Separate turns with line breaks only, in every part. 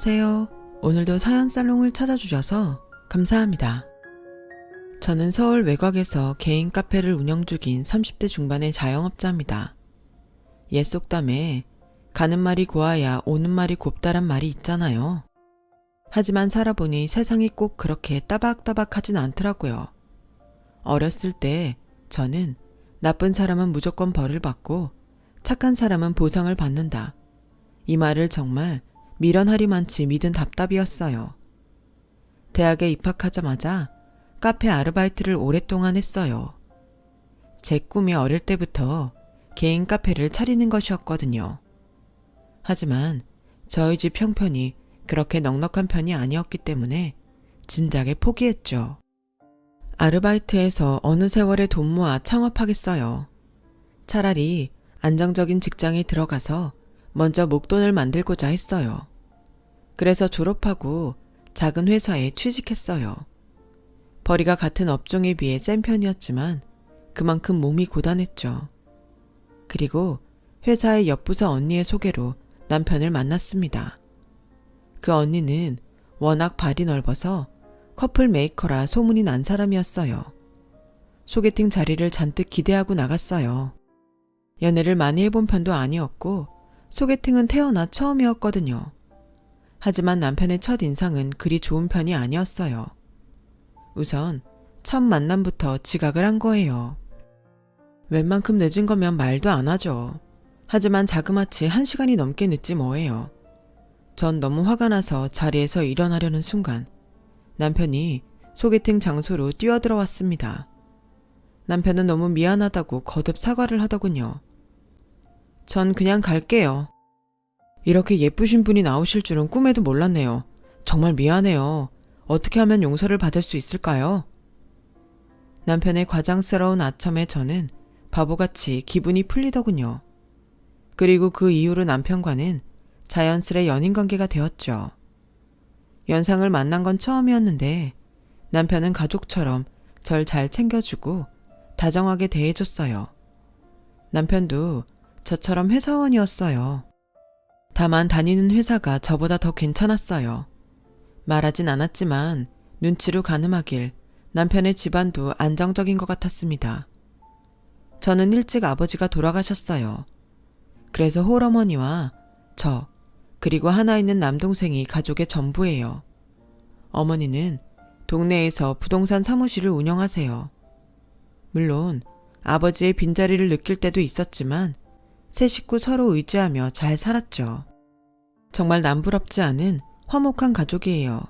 안녕하세요. 오늘도 사연살롱을 찾아주셔서 감사합니다. 저는 서울 외곽에서 개인 카페를 운영 중인 30대 중반의 자영업자입니다. 옛 속담에 가는 말이 고와야 오는 말이 곱다란 말이 있잖아요. 하지만 살아보니 세상이 꼭 그렇게 따박따박하진 않더라고요. 어렸을 때 저는 나쁜 사람은 무조건 벌을 받고 착한 사람은 보상을 받는다. 이 말을 정말 미련하리만치 믿은 답답이었어요. 대학에 입학하자마자 카페 아르바이트를 오랫동안 했어요. 제 꿈이 어릴 때부터 개인 카페를 차리는 것이었거든요. 하지만 저희 집 형편이 그렇게 넉넉한 편이 아니었기 때문에 진작에 포기했죠. 아르바이트에서 어느 세월에 돈 모아 창업하겠어요. 차라리 안정적인 직장에 들어가서 먼저 목돈을 만들고자 했어요. 그래서 졸업하고 작은 회사에 취직했어요. 벌이가 같은 업종에 비해 센 편이었지만 그만큼 몸이 고단했죠. 그리고 회사의 옆부서 언니의 소개로 남편을 만났습니다. 그 언니는 워낙 발이 넓어서 커플 메이커라 소문이 난 사람이었어요. 소개팅 자리를 잔뜩 기대하고 나갔어요. 연애를 많이 해본 편도 아니었고 소개팅은 태어나 처음이었거든요. 하지만 남편의 첫 인상은 그리 좋은 편이 아니었어요. 우선 첫 만남부터 지각을 한 거예요. 웬만큼 늦은 거면 말도 안 하죠. 하지만 자그마치 1시간이 넘게 늦지 뭐예요. 전 너무 화가 나서 자리에서 일어나려는 순간 남편이 소개팅 장소로 뛰어들어왔습니다. 남편은 너무 미안하다고 거듭 사과를 하더군요. 전 그냥 갈게요. 이렇게 예쁘신 분이 나오실 줄은 꿈에도 몰랐네요. 정말 미안해요. 어떻게 하면 용서를 받을 수 있을까요? 남편의 과장스러운 아첨에 저는 바보같이 기분이 풀리더군요. 그리고 그 이후로 남편과는 자연스레 연인관계가 되었죠. 연상을 만난 건 처음이었는데 남편은 가족처럼 절 잘 챙겨주고 다정하게 대해줬어요. 남편도 저처럼 회사원이었어요. 다만 다니는 회사가 저보다 더 괜찮았어요. 말하진 않았지만 눈치로 가늠하길 남편의 집안도 안정적인 것 같았습니다. 저는 일찍 아버지가 돌아가셨어요. 그래서 홀어머니와 저, 그리고 하나 있는 남동생이 가족의 전부예요. 어머니는 동네에서 부동산 사무실을 운영하세요. 물론 아버지의 빈자리를 느낄 때도 있었지만 세 식구 서로 의지하며 잘 살았죠. 정말 남부럽지 않은 화목한 가족이에요.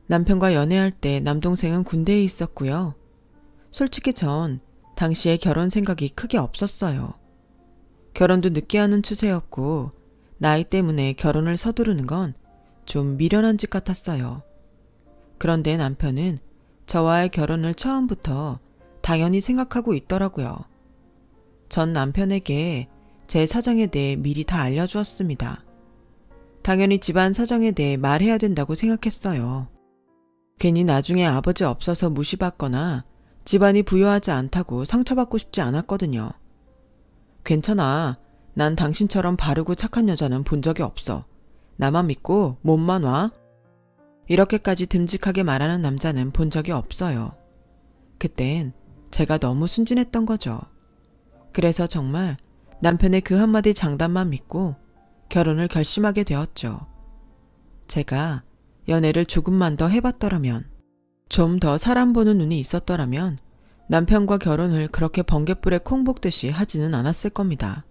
남편과 연애할 때 남동생은 군대에 있었고요. 솔직히 전 당시에 결혼 생각이 크게 없었어요. 결혼도 늦게 하는 추세였고 나이 때문에 결혼을 서두르는 건 좀 미련한 짓 같았어요. 그런데 남편은 저와의 결혼을 처음부터 당연히 생각하고 있더라고요. 전 남편에게 제 사정에 대해 미리 다 알려주었습니다. 당연히 집안 사정에 대해 말해야 된다고 생각했어요. 괜히 나중에 아버지 없어서 무시받거나 집안이 부유하지 않다고 상처받고 싶지 않았거든요. 괜찮아. 난 당신처럼 바르고 착한 여자는 본 적이 없어. 나만 믿고 몸만 와. 이렇게까지 듬직하게 말하는 남자는 본 적이 없어요. 그땐 제가 너무 순진했던 거죠. 그래서 정말 남편의 그 한마디 장담만 믿고 결혼을 결심하게 되었죠. 제가 연애를 조금만 더 해봤더라면, 좀 더 사람 보는 눈이 있었더라면 남편과 결혼을 그렇게 번갯불에 콩 볶듯이 하지는 않았을 겁니다.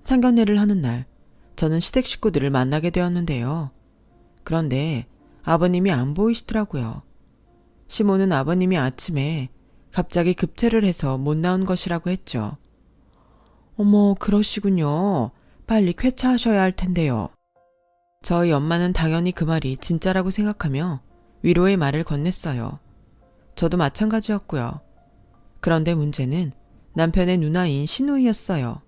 상견례를 하는 날 저는 시댁 식구들을 만나게 되었는데요. 그런데 아버님이 안 보이시더라고요. 시모는 아버님이 아침에 갑자기 급체를 해서 못 나온 것이라고 했죠. 어머, 그러시군요. 빨리 쾌차하셔야 할 텐데요. 저희 엄마는 당연히 그 말이 진짜라고 생각하며 위로의 말을 건넸어요. 저도 마찬가지였고요. 그런데 문제는 남편의 누나인 시누이였어요.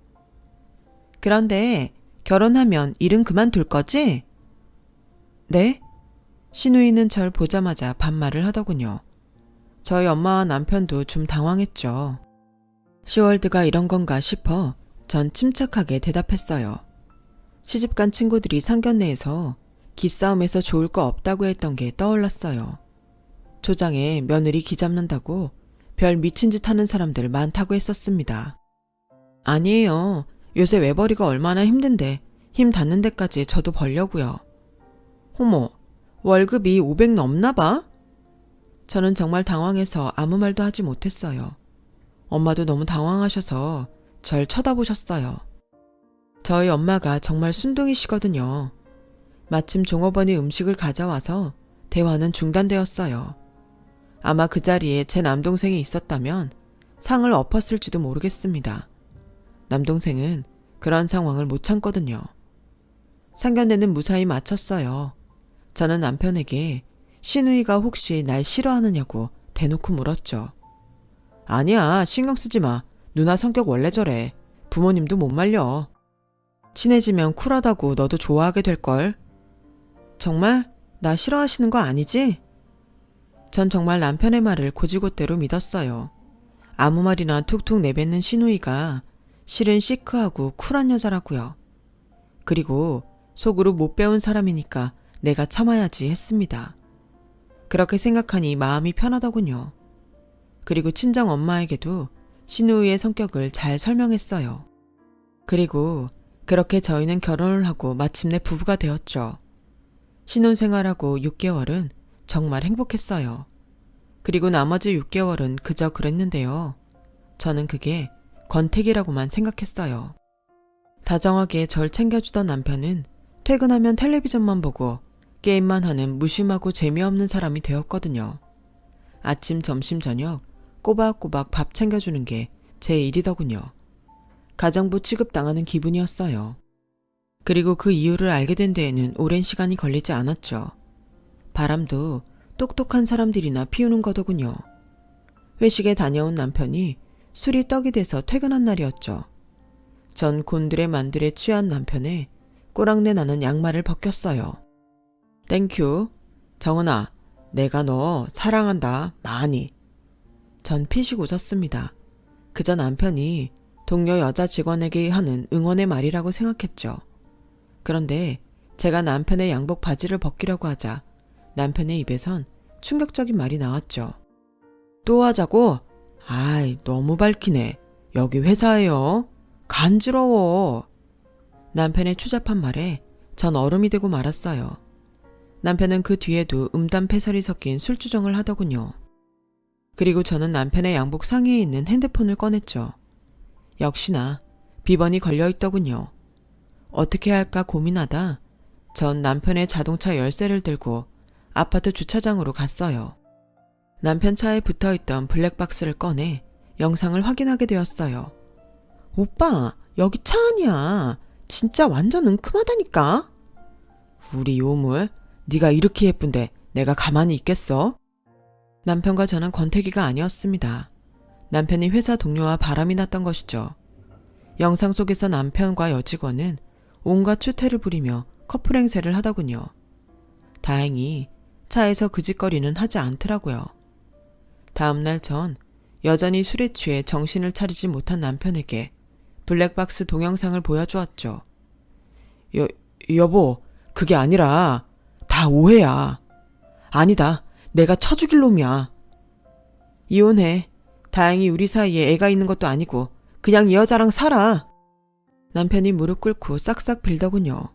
그런데 결혼하면 일은 그만둘 거지? 네? 시누이는 절 보자마자 반말을 하더군요. 저희 엄마와 남편도 좀 당황했죠. 시월드가 이런 건가 싶어 전 침착하게 대답했어요. 시집간 친구들이 상견례에서 기싸움에서 좋을 거 없다고 했던 게 떠올랐어요. 초장에 며느리 기 잡는다고 별 미친 짓 하는 사람들 많다고 했었습니다. 아니에요. 요새 외벌이가 얼마나 힘든데 힘 닿는 데까지 저도 벌려고요. 어머, 월급이 500 넘나 봐? 저는 정말 당황해서 아무 말도 하지 못했어요. 엄마도 너무 당황하셔서 절 쳐다보셨어요. 저희 엄마가 정말 순둥이시거든요. 마침 종업원이 음식을 가져와서 대화는 중단되었어요. 아마 그 자리에 제 남동생이 있었다면 상을 엎었을지도 모르겠습니다. 남동생은 그런 상황을 못 참거든요. 상견례는 무사히 마쳤어요. 저는 남편에게 시누이가 혹시 날 싫어하느냐고 대놓고 물었죠. 아니야, 신경 쓰지 마. 누나 성격 원래 저래. 부모님도 못 말려. 친해지면 쿨하다고 너도 좋아하게 될걸. 정말? 나 싫어하시는 거 아니지? 전 정말 남편의 말을 곧이곧대로 믿었어요. 아무 말이나 툭툭 내뱉는 시누이가 실은 시크하고 쿨한 여자라고요. 그리고 속으로 못 배운 사람이니까 내가 참아야지 했습니다. 그렇게 생각하니 마음이 편하더군요. 그리고 친정 엄마에게도 시누이의 성격을 잘 설명했어요. 그리고 그렇게 저희는 결혼을 하고 마침내 부부가 되었죠. 신혼생활하고 6개월은 정말 행복했어요. 그리고 나머지 6개월은 그저 그랬는데요. 저는 그게 권태기라고만 생각했어요. 다정하게 절 챙겨주던 남편은 퇴근하면 텔레비전만 보고 게임만 하는 무심하고 재미없는 사람이 되었거든요. 아침, 점심, 저녁 꼬박꼬박 밥 챙겨주는 게 제 일이더군요. 가정부 취급당하는 기분이었어요. 그리고 그 이유를 알게 된 데에는 오랜 시간이 걸리지 않았죠. 바람도 똑똑한 사람들이나 피우는 거더군요. 회식에 다녀온 남편이 술이 떡이 돼서 퇴근한 날이었죠. 전 곤드레 만드레 취한 남편의 꼬랑내 나는 양말을 벗겼어요. 땡큐. 정은아, 내가 너 사랑한다. 많이. 전 피식 웃었습니다. 그저 남편이 동료 여자 직원에게 하는 응원의 말이라고 생각했죠. 그런데 제가 남편의 양복 바지를 벗기려고 하자 남편의 입에선 충격적인 말이 나왔죠. 또 하자고? 아이, 너무 밝히네. 여기 회사예요. 간지러워. 남편의 추잡한 말에 전 얼음이 되고 말았어요. 남편은 그 뒤에도 음담패설이 섞인 술주정을 하더군요. 그리고 저는 남편의 양복 상의에 있는 핸드폰을 꺼냈죠. 역시나 비번이 걸려있더군요. 어떻게 할까 고민하다 전 남편의 자동차 열쇠를 들고 아파트 주차장으로 갔어요. 남편 차에 붙어있던 블랙박스를 꺼내 영상을 확인하게 되었어요. 오빠, 여기 차 아니야. 진짜 완전 은큼하다니까. 우리 요물, 네가 이렇게 예쁜데 내가 가만히 있겠어? 남편과 저는 권태기가 아니었습니다. 남편이 회사 동료와 바람이 났던 것이죠. 영상 속에서 남편과 여직원은 온갖 추태를 부리며 커플 행세를 하더군요. 다행히 차에서 그 짓거리는 하지 않더라고요. 다음날 전 여전히 술에 취해 정신을 차리지 못한 남편에게 블랙박스 동영상을 보여주었죠. 여보, 그게 아니라 다 오해야. 아니다, 내가 쳐 죽일 놈이야. 이혼해. 다행히 우리 사이에 애가 있는 것도 아니고 그냥 이 여자랑 살아. 남편이 무릎 꿇고 싹싹 빌더군요.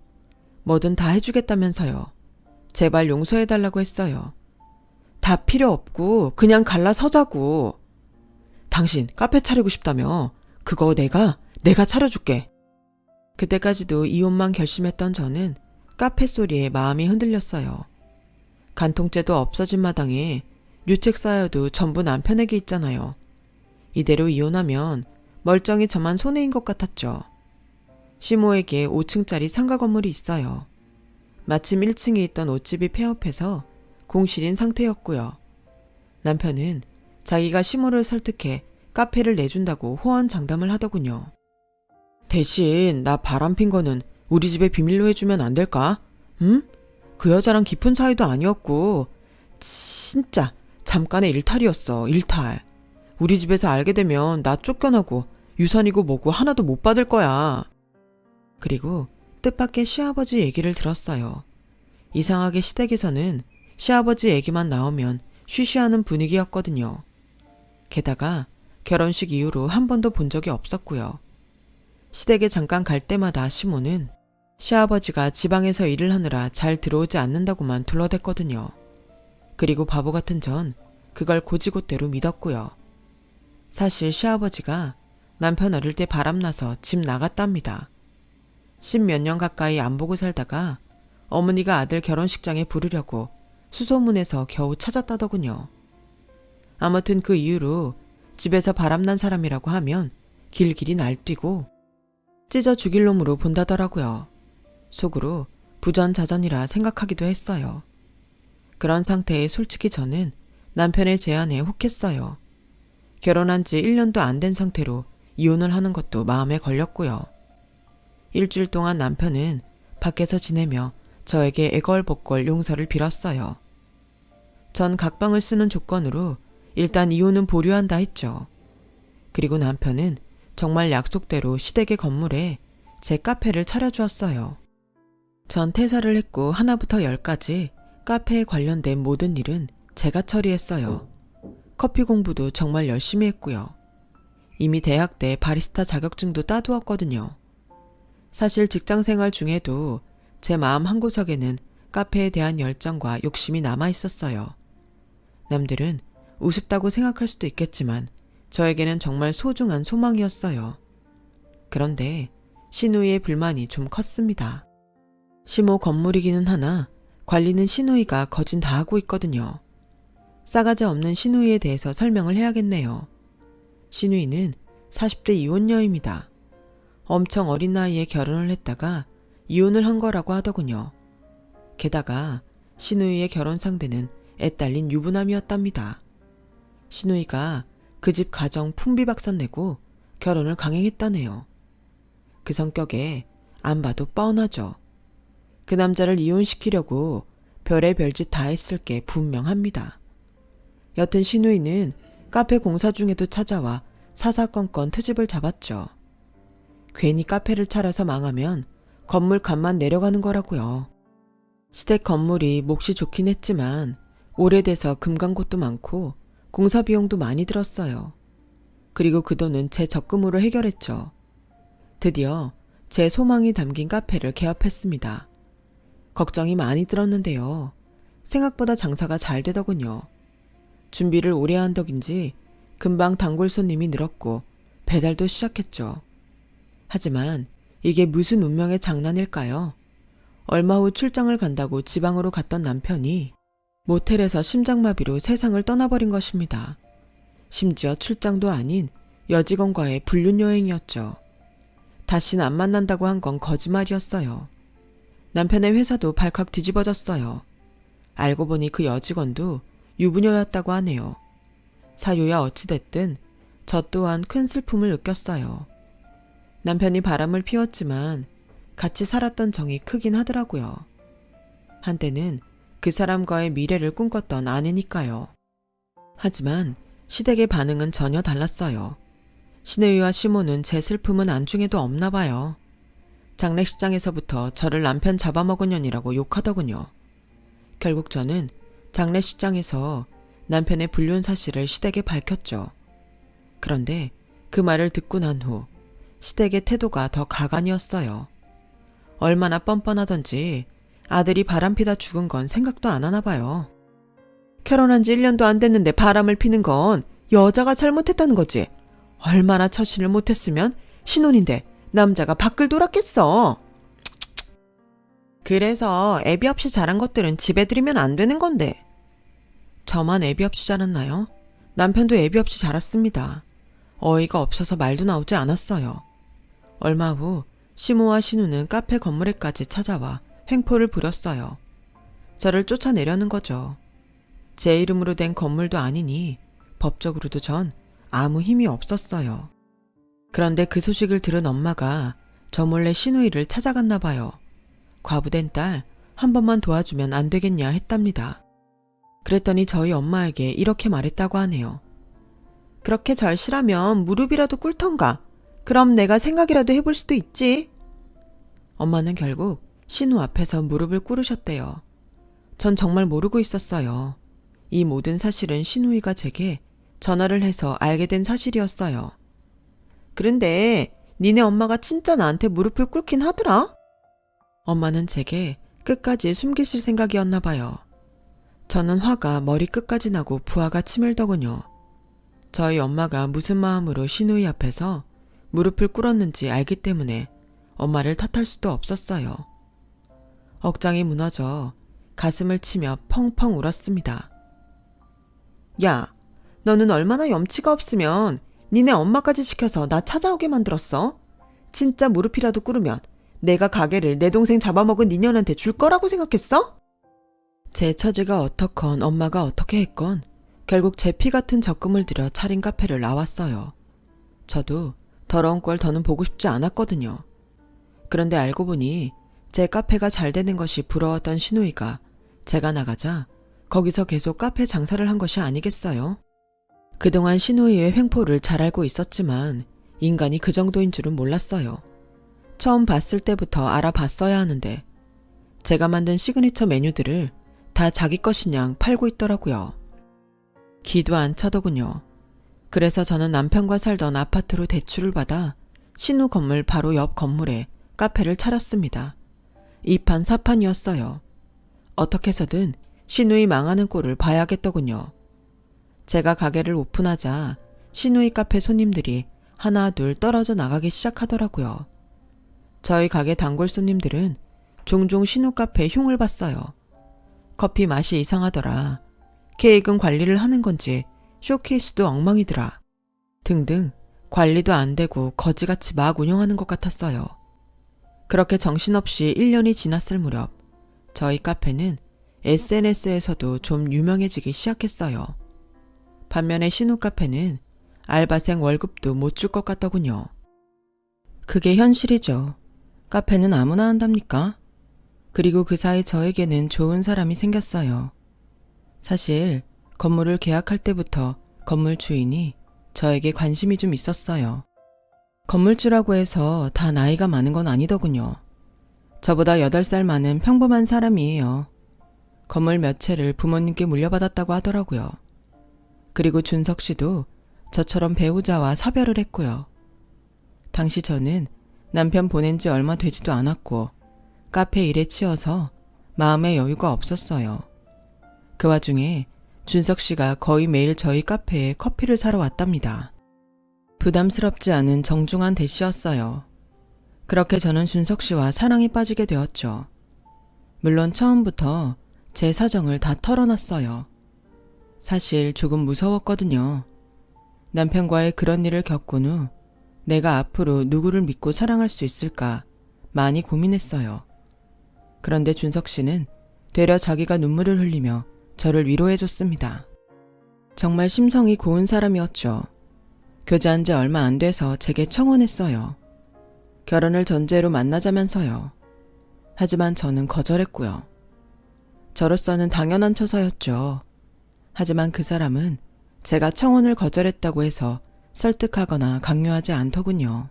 뭐든 다 해주겠다면서요. 제발 용서해달라고 했어요. 다 필요 없고 그냥 갈라서자고. 당신 카페 차리고 싶다며. 그거 내가 차려줄게. 그때까지도 이혼만 결심했던 저는 카페 소리에 마음이 흔들렸어요. 간통죄도 없어진 마당에 류책 쌓여도 전부 남편에게 있잖아요. 이대로 이혼하면 멀쩡히 저만 손해인 것 같았죠. 시모에게 5층짜리 상가 건물이 있어요. 마침 1층에 있던 옷집이 폐업해서 공실인 상태였고요. 남편은 자기가 시모를 설득해 카페를 내준다고 호언장담을 하더군요. 대신 나 바람핀 거는 우리 집에 비밀로 해주면 안 될까? 응? 그 여자랑 깊은 사이도 아니었고 진짜 잠깐의 일탈이었어. 일탈. 우리 집에서 알게 되면 나 쫓겨나고 유산이고 뭐고 하나도 못 받을 거야. 그리고 뜻밖의 시아버지 얘기를 들었어요. 이상하게 시댁에서는 시아버지 얘기만 나오면 쉬쉬하는 분위기였거든요. 게다가 결혼식 이후로 한 번도 본 적이 없었고요. 시댁에 잠깐 갈 때마다 시모는 시아버지가 지방에서 일을 하느라 잘 들어오지 않는다고만 둘러댔거든요. 그리고 바보 같은 전 그걸 고지고대로 믿었고요. 사실 시아버지가 남편 어릴 때 바람나서 집 나갔답니다. 10몇 년 가까이 안 보고 살다가 어머니가 아들 결혼식장에 부르려고 수소문해서 겨우 찾았다더군요. 아무튼 그 이후로 집에서 바람난 사람이라고 하면 길길이 날뛰고 찢어 죽일 놈으로 본다더라고요. 속으로 부전자전이라 생각하기도 했어요. 그런 상태에 솔직히 저는 남편의 제안에 혹했어요. 결혼한 지 1년도 안 된 상태로 이혼을 하는 것도 마음에 걸렸고요. 일주일 동안 남편은 밖에서 지내며 저에게 애걸복걸 용서를 빌었어요. 전 각방을 쓰는 조건으로 일단 이혼은 보류한다 했죠. 그리고 남편은 정말 약속대로 시댁의 건물에 제 카페를 차려주었어요. 전 퇴사를 했고 하나부터 10까지 카페에 관련된 모든 일은 제가 처리했어요. 커피 공부도 정말 열심히 했고요. 이미 대학 때 바리스타 자격증도 따두었거든요. 사실 직장생활 중에도 제 마음 한구석에는 카페에 대한 열정과 욕심이 남아 있었어요. 남들은 우습다고 생각할 수도 있겠지만 저에게는 정말 소중한 소망이었어요. 그런데 시누이의 불만이 좀 컸습니다. 시모 건물이기는 하나 관리는 시누이가 거진 다 하고 있거든요. 싸가지 없는 시누이에 대해서 설명을 해야겠네요. 시누이는 40대 이혼녀입니다. 엄청 어린 나이에 결혼을 했다가 이혼을 한 거라고 하더군요. 게다가 시누이의 결혼 상대는 애딸린 유부남이었답니다. 시누이가 그 집 가정 풍비박산 내고 결혼을 강행했다네요. 그 성격에 안 봐도 뻔하죠. 그 남자를 이혼시키려고 별의 별짓 다 했을 게 분명합니다. 여튼 시누이는 카페 공사 중에도 찾아와 사사건건 트집을 잡았죠. 괜히 카페를 차려서 망하면 건물 값만 내려가는 거라고요. 시댁 건물이 몫이 좋긴 했지만 오래돼서 금광곳도 많고 공사 비용도 많이 들었어요. 그리고 그 돈은 제 적금으로 해결했죠. 드디어 제 소망이 담긴 카페를 개업했습니다. 걱정이 많이 들었는데요. 생각보다 장사가 잘 되더군요. 준비를 오래 한 덕인지 금방 단골 손님이 늘었고 배달도 시작했죠. 하지만 이게 무슨 운명의 장난일까요? 얼마 후 출장을 간다고 지방으로 갔던 남편이 모텔에서 심장마비로 세상을 떠나버린 것입니다. 심지어 출장도 아닌 여직원과의 불륜여행이었죠. 다시는 안 만난다고 한 건 거짓말이었어요. 남편의 회사도 발칵 뒤집어졌어요. 알고 보니 그 여직원도 유부녀였다고 하네요. 사유야 어찌됐든 저 또한 큰 슬픔을 느꼈어요. 남편이 바람을 피웠지만 같이 살았던 정이 크긴 하더라고요. 한때는 그 사람과의 미래를 꿈꿨던 아내니까요. 하지만 시댁의 반응은 전혀 달랐어요. 시누이와 시모는 제 슬픔은 안중에도 없나 봐요. 장례식장에서부터 저를 남편 잡아먹은 년이라고 욕하더군요. 결국 저는 장례식장에서 남편의 불륜 사실을 시댁에 밝혔죠. 그런데 그 말을 듣고 난 후 시댁의 태도가 더 가관이었어요. 얼마나 뻔뻔하던지 아들이 바람피다 죽은 건 생각도 안 하나 봐요. 결혼한 지 1년도 안 됐는데 바람을 피는 건 여자가 잘못했다는 거지. 얼마나 처신을 못했으면 신혼인데 남자가 밖을 돌았겠어. 그래서 애비 없이 자란 것들은 집에 들이면 안 되는 건데. 저만 애비 없이 자랐나요? 남편도 애비 없이 자랐습니다. 어이가 없어서 말도 나오지 않았어요. 얼마 후 시모와 신우는 카페 건물에까지 찾아와 횡포를 부렸어요. 저를 쫓아내려는 거죠. 제 이름으로 된 건물도 아니니 법적으로도 전 아무 힘이 없었어요. 그런데 그 소식을 들은 엄마가 저 몰래 시누이를 찾아갔나 봐요. 과부된 딸 한 번만 도와주면 안 되겠냐 했답니다. 그랬더니 저희 엄마에게 이렇게 말했다고 하네요. 그렇게 절실하면 무릎이라도 꿇던가. 그럼 내가 생각이라도 해볼 수도 있지. 엄마는 결국 신우 앞에서 무릎을 꿇으셨대요. 전 정말 모르고 있었어요. 이 모든 사실은 신우이가 제게 전화를 해서 알게 된 사실이었어요. 그런데 니네 엄마가 진짜 나한테 무릎을 꿇긴 하더라? 엄마는 제게 끝까지 숨기실 생각이었나 봐요. 저는 화가 머리 끝까지 나고 부하가 치밀더군요. 저희 엄마가 무슨 마음으로 신우이 앞에서 무릎을 꿇었는지 알기 때문에 엄마를 탓할 수도 없었어요. 억장이 무너져 가슴을 치며 펑펑 울었습니다. 야, 너는 얼마나 염치가 없으면 니네 엄마까지 시켜서 나 찾아오게 만들었어? 진짜 무릎이라도 꿇으면 내가 가게를 내 동생 잡아먹은 니년한테 줄 거라고 생각했어? 제 처지가 어떻건 엄마가 어떻게 했건 결국 제 피 같은 적금을 들여 차린 카페를 나왔어요. 저도 더러운 꼴 더는 보고 싶지 않았거든요. 그런데 알고 보니 제 카페가 잘 되는 것이 부러웠던 신우이가 제가 나가자 거기서 계속 카페 장사를 한 것이 아니겠어요? 그동안 신우이의 횡포를 잘 알고 있었지만 인간이 그 정도인 줄은 몰랐어요. 처음 봤을 때부터 알아봤어야 하는데 제가 만든 시그니처 메뉴들을 다 자기 것이냥 팔고 있더라고요. 기도 안 차더군요. 그래서 저는 남편과 살던 아파트로 대출을 받아 신우 건물 바로 옆 건물에 카페를 차렸습니다. 2판 4판이었어요. 어떻게 해서든 신우이 망하는 꼴을 봐야겠더군요. 제가 가게를 오픈하자 신우이 카페 손님들이 하나 둘 떨어져 나가기 시작하더라고요. 저희 가게 단골 손님들은 종종 신우 카페에 흉을 봤어요. 커피 맛이 이상하더라. 케이크는 관리를 하는 건지 쇼케이스도 엉망이더라. 등등 관리도 안 되고 거지같이 막 운영하는 것 같았어요. 그렇게 정신없이 1년이 지났을 무렵 저희 카페는 SNS에서도 좀 유명해지기 시작했어요. 반면에 신우 카페는 알바생 월급도 못 줄 것 같더군요. 그게 현실이죠. 카페는 아무나 한답니까? 그리고 그 사이 저에게는 좋은 사람이 생겼어요. 사실 건물을 계약할 때부터 건물 주인이 저에게 관심이 좀 있었어요. 건물주라고 해서 다 나이가 많은 건 아니더군요. 저보다 8살 많은 평범한 사람이에요. 건물 몇 채를 부모님께 물려받았다고 하더라고요. 그리고 준석 씨도 저처럼 배우자와 사별을 했고요. 당시 저는 남편 보낸 지 얼마 되지도 않았고 카페 일에 치여서 마음의 여유가 없었어요. 그 와중에 준석 씨가 거의 매일 저희 카페에 커피를 사러 왔답니다. 부담스럽지 않은 정중한 대시였어요. 그렇게 저는 준석 씨와 사랑에 빠지게 되었죠. 물론 처음부터 제 사정을 다 털어놨어요. 사실 조금 무서웠거든요. 남편과의 그런 일을 겪은 후 내가 앞으로 누구를 믿고 사랑할 수 있을까 많이 고민했어요. 그런데 준석 씨는 되려 자기가 눈물을 흘리며 저를 위로해줬습니다. 정말 심성이 고운 사람이었죠. 교제한 지 얼마 안 돼서 제게 청혼했어요. 결혼을 전제로 만나자면서요. 하지만 저는 거절했고요. 저로서는 당연한 처사였죠. 하지만 그 사람은 제가 청혼을 거절했다고 해서 설득하거나 강요하지 않더군요.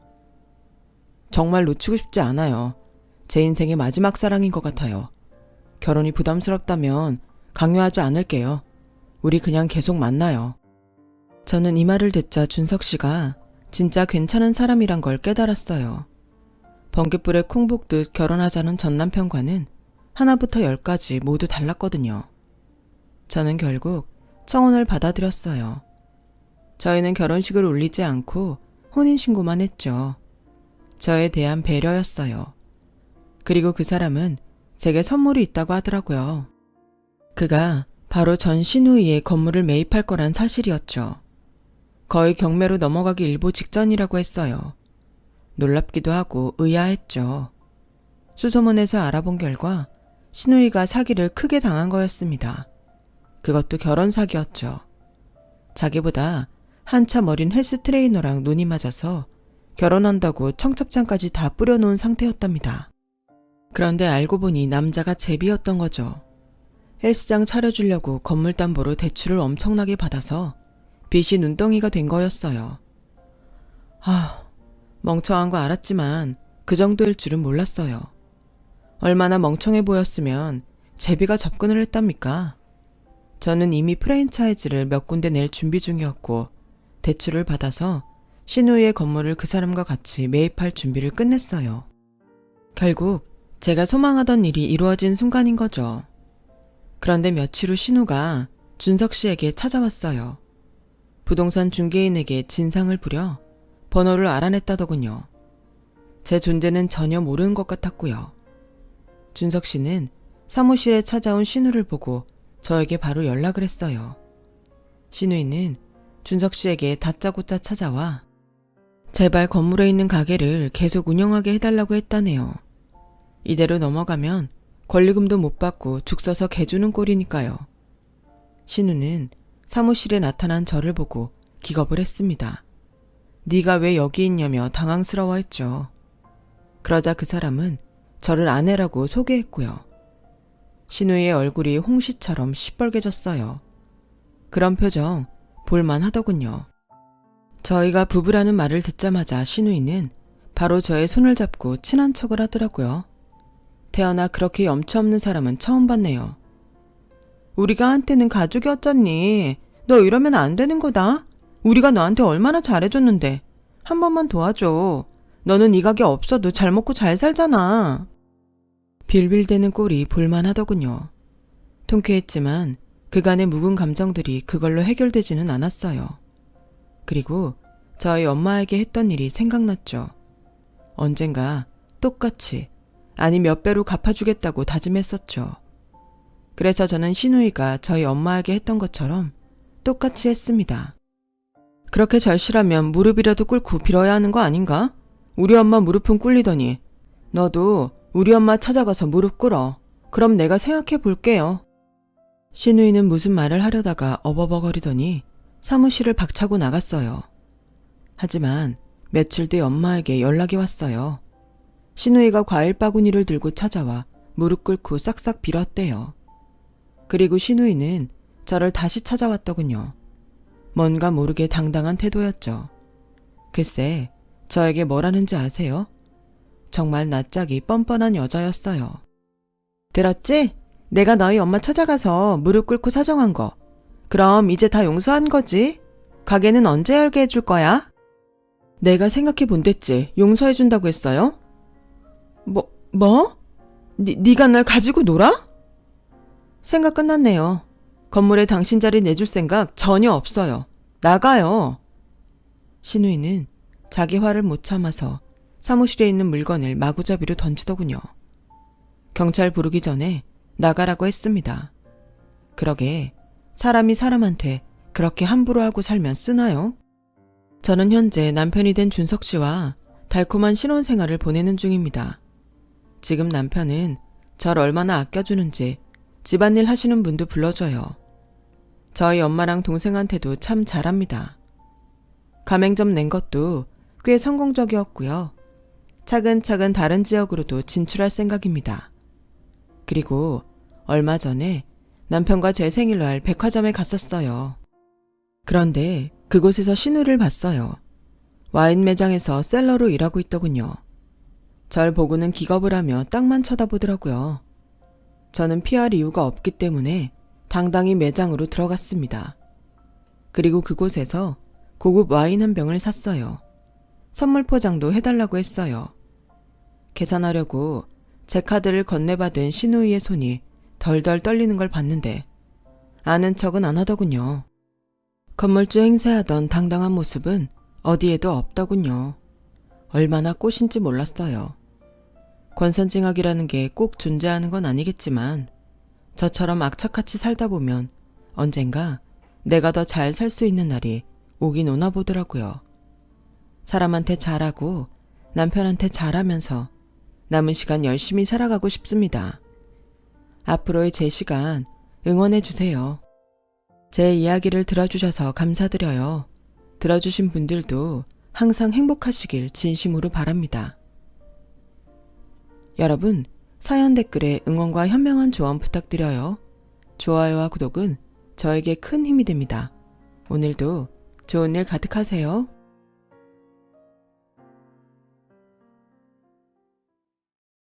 정말 놓치고 싶지 않아요. 제 인생의 마지막 사랑인 것 같아요. 결혼이 부담스럽다면 강요하지 않을게요. 우리 그냥 계속 만나요. 저는 이 말을 듣자 준석 씨가 진짜 괜찮은 사람이란 걸 깨달았어요. 번갯불에 콩 볶듯 결혼하자는 전 남편과는 하나부터 10까지 모두 달랐거든요. 저는 결국 청혼을 받아들였어요. 저희는 결혼식을 올리지 않고 혼인신고만 했죠. 저에 대한 배려였어요. 그리고 그 사람은 제게 선물이 있다고 하더라고요. 그가 바로 전 신우이의 건물을 매입할 거란 사실이었죠. 거의 경매로 넘어가기 일보 직전이라고 했어요. 놀랍기도 하고 의아했죠. 수소문에서 알아본 결과 신우이가 사기를 크게 당한 거였습니다. 그것도 결혼 사기였죠. 자기보다 한참 어린 헬스 트레이너랑 눈이 맞아서 결혼한다고 청첩장까지 다 뿌려놓은 상태였답니다. 그런데 알고 보니 남자가 제비였던 거죠. 헬스장 차려주려고 건물담보로 대출을 엄청나게 받아서 빚이 눈덩이가 된 거였어요. 멍청한 거 알았지만 그 정도일 줄은 몰랐어요. 얼마나 멍청해 보였으면 제비가 접근을 했답니까? 저는 이미 프랜차이즈를 몇 군데 낼 준비 중이었고 대출을 받아서 신우이의 건물을 그 사람과 같이 매입할 준비를 끝냈어요. 결국 제가 소망하던 일이 이루어진 순간인 거죠. 그런데 며칠 후 신우가 준석 씨에게 찾아왔어요. 부동산 중개인에게 진상을 부려 번호를 알아냈다더군요. 제 존재는 전혀 모르는 것 같았고요. 준석 씨는 사무실에 찾아온 신우를 보고 저에게 바로 연락을 했어요. 신우이는 준석 씨에게 다짜고짜 찾아와 제발 건물에 있는 가게를 계속 운영하게 해달라고 했다네요. 이대로 넘어가면 권리금도 못 받고 죽 서서 개주는 꼴이니까요. 신우는 사무실에 나타난 저를 보고 기겁을 했습니다. 네가 왜 여기 있냐며 당황스러워했죠. 그러자 그 사람은 저를 아내라고 소개했고요. 신우의 얼굴이 홍시처럼 시뻘개졌어요. 그런 표정 볼만하더군요. 저희가 부부라는 말을 듣자마자 신우이는 바로 저의 손을 잡고 친한 척을 하더라고요. 태어나 그렇게 염치 없는 사람은 처음 봤네요. 우리가 한때는 가족이었잖니. 너 이러면 안 되는 거다. 우리가 너한테 얼마나 잘해줬는데. 한 번만 도와줘. 너는 이 가게 없어도 잘 먹고 잘 살잖아. 빌빌대는 꼴이 볼만하더군요. 통쾌했지만 그간의 묵은 감정들이 그걸로 해결되지는 않았어요. 그리고 저희 엄마에게 했던 일이 생각났죠. 언젠가 똑같이 아니 몇 배로 갚아주겠다고 다짐했었죠. 그래서 저는 신우이가 저희 엄마에게 했던 것처럼 똑같이 했습니다. 그렇게 절실하면 무릎이라도 꿇고 빌어야 하는 거 아닌가? 우리 엄마 무릎은 꿇리더니 너도 우리 엄마 찾아가서 무릎 꿇어. 그럼 내가 생각해 볼게요. 신우이는 무슨 말을 하려다가 어버버거리더니 사무실을 박차고 나갔어요. 하지만 며칠 뒤 엄마에게 연락이 왔어요. 신우이가 과일 바구니를 들고 찾아와 무릎 꿇고 싹싹 빌었대요. 그리고 신우이는 저를 다시 찾아왔더군요. 뭔가 모르게 당당한 태도였죠. 글쎄, 저에게 뭐라는지 아세요? 정말 낯짝이 뻔뻔한 여자였어요. 들었지? 내가 너희 엄마 찾아가서 무릎 꿇고 사정한 거. 그럼 이제 다 용서한 거지? 가게는 언제 열게 해줄 거야? 내가 생각해 본댔지. 용서해 준다고 했어요? 뭐? 네가 날 가지고 놀아? 생각 끝났네요. 건물에 당신 자리 내줄 생각 전혀 없어요. 나가요. 신우이는 자기 화를 못 참아서 사무실에 있는 물건을 마구잡이로 던지더군요. 경찰 부르기 전에 나가라고 했습니다. 그러게 사람이 사람한테 그렇게 함부로 하고 살면 쓰나요? 저는 현재 남편이 된 준석 씨와 달콤한 신혼생활을 보내는 중입니다. 지금 남편은 절 얼마나 아껴주는지 집안일 하시는 분도 불러줘요. 저희 엄마랑 동생한테도 참 잘합니다. 가맹점 낸 것도 꽤 성공적이었고요. 차근차근 다른 지역으로도 진출할 생각입니다. 그리고 얼마 전에 남편과 제 생일날 백화점에 갔었어요. 그런데 그곳에서 신우를 봤어요. 와인 매장에서 셀러로 일하고 있더군요. 절 보고는 기겁을 하며 땅만 쳐다보더라고요. 저는 피할 이유가 없기 때문에 당당히 매장으로 들어갔습니다. 그리고 그곳에서 고급 와인 한 병을 샀어요. 선물 포장도 해달라고 했어요. 계산하려고 제 카드를 건네받은 신우이의 손이 덜덜 떨리는 걸 봤는데 아는 척은 안 하더군요. 건물주 행세하던 당당한 모습은 어디에도 없더군요. 얼마나 꽃인지 몰랐어요. 권선징악이라는 게 꼭 존재하는 건 아니겠지만 저처럼 악착같이 살다 보면 언젠가 내가 더 잘 살 수 있는 날이 오긴 오나 보더라고요. 사람한테 잘하고 남편한테 잘하면서 남은 시간 열심히 살아가고 싶습니다. 앞으로의 제 시간 응원해 주세요. 제 이야기를 들어주셔서 감사드려요. 들어주신 분들도 항상 행복하시길 진심으로 바랍니다. 여러분, 사연 댓글에 응원과 현명한 조언 부탁드려요. 좋아요와 구독은 저에게 큰 힘이 됩니다. 오늘도 좋은 일 가득하세요.